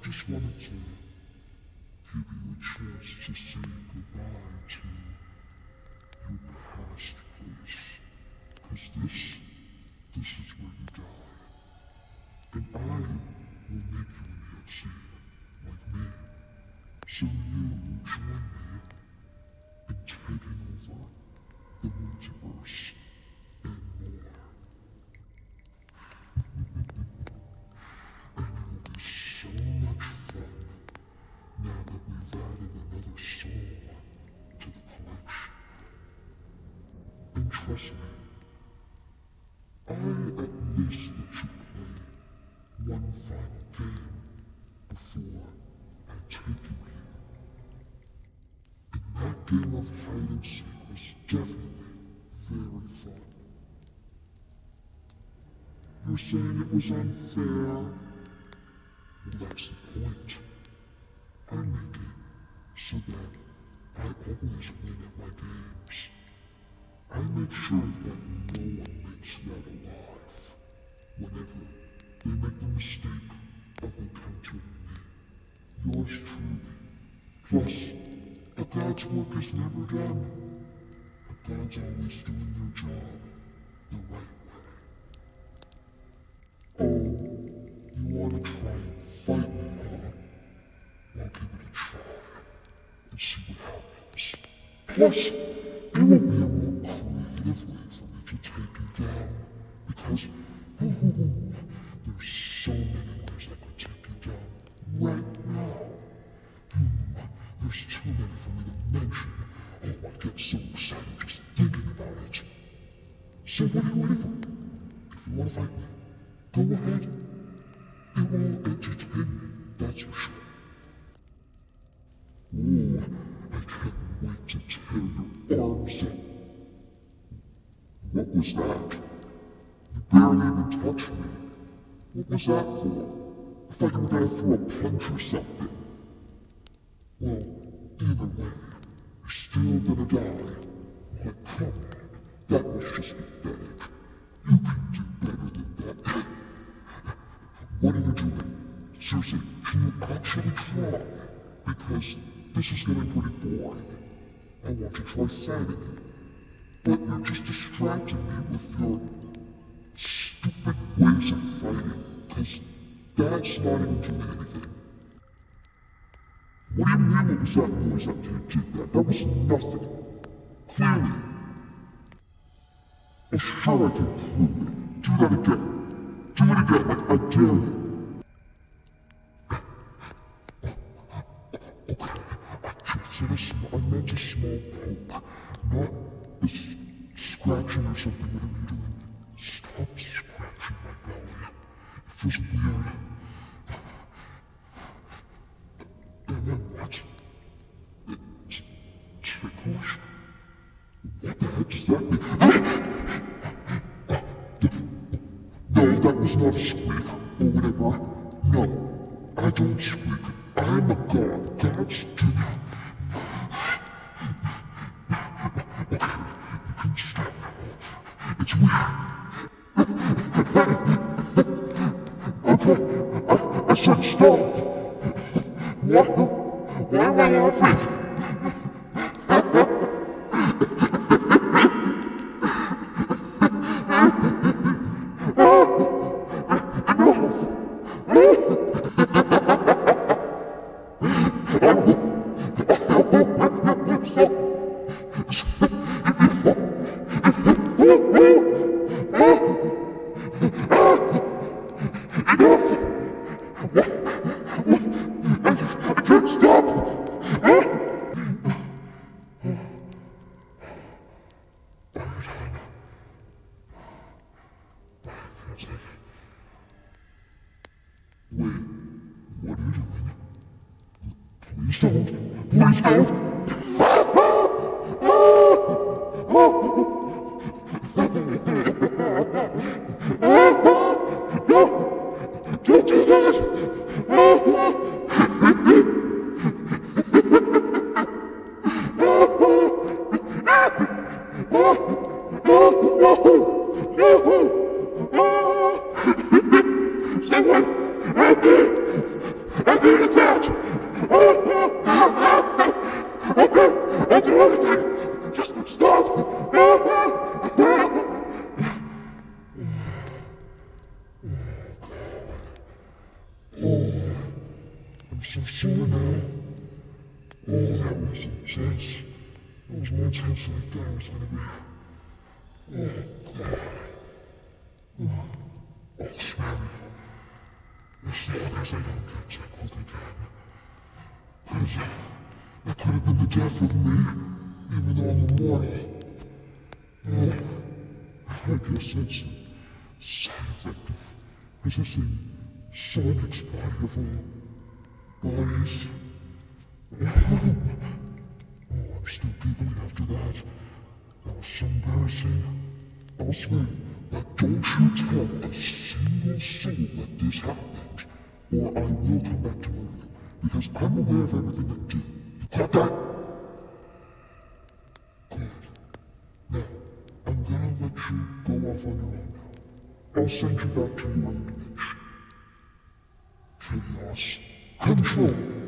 just wanted to give you a chance to say goodbye to your past place. Cause this is where you die. And I will make you an EXE, like me. So you will join me in taking over the multiverse and more. And it will be so much fun now that we've added another soul to the collection. And trust me, I at least let you play one final game before I take you here. And that game of hide and seek was definitely very fun. You're saying it was unfair? Well, that's the point. I make it so that I always win at my games. I make sure that no one makes it out alive whenever they make the mistake of encountering me. Yours truly. Plus, a god's work is never done. A god's always doing their job the right way. Oh, you want to try and fight me, huh? I'll give it a try and see what happens. Plus, there will be a more creative way for me to take you down, because there's so many ways I could take you down right now. There's too many for me to mention. Oh, I get so excited just thinking about it. So what are you waiting for? If you want to fight me, go ahead. It will entertain me, that's for sure. Ooh, I can't wait to tear your arms up. What was that? You barely even touched me. What was that for? I thought you were gonna throw a punch or something. Well, either way, you're still gonna die. Like, come on, that was just pathetic. You can do better than that. What are you doing? Seriously, can you actually try? Because this is getting pretty boring. I want to try fighting you. But you're just distracting me with your stupid ways of fighting, because that's not even doing anything. What do you mean what was that noise after you did that? That was nothing. Clearly. Oh, sure I can prove it. Do that again. Do it again, like I dare you. I meant a small poke, not a scratching or something. What are you doing? Stop scratching my belly. It feels weird. And then what? It's ticklish? What the heck does that mean? No, that was not a squeak, or whatever. No, I don't squeak. I'm a god. Gods do not. Okay, you can stop now. It's weird. Okay, I said stop. Why am I laughing? Please don't! Don't do that! Someone! so sore now. Oh, that was intense. That was more intense than I thought it was gonna be. Oh, God. Oh, spare me. As long as I don't get tickled again. Because that could have been the death of me, even though I'm immortal. Oh, I guess that's a side effect of possessing Sonic's body of all bodies. Oh, I'm still giggling after that. That was so embarrassing. I swear, but don't you tell a single soul that this happened, or I will come back to murder you, because I'm aware of everything that you did. You caught that? Good. Now, I'm gonna let you go off on your own now. I'll send you back to your own dimension. Chaos Control.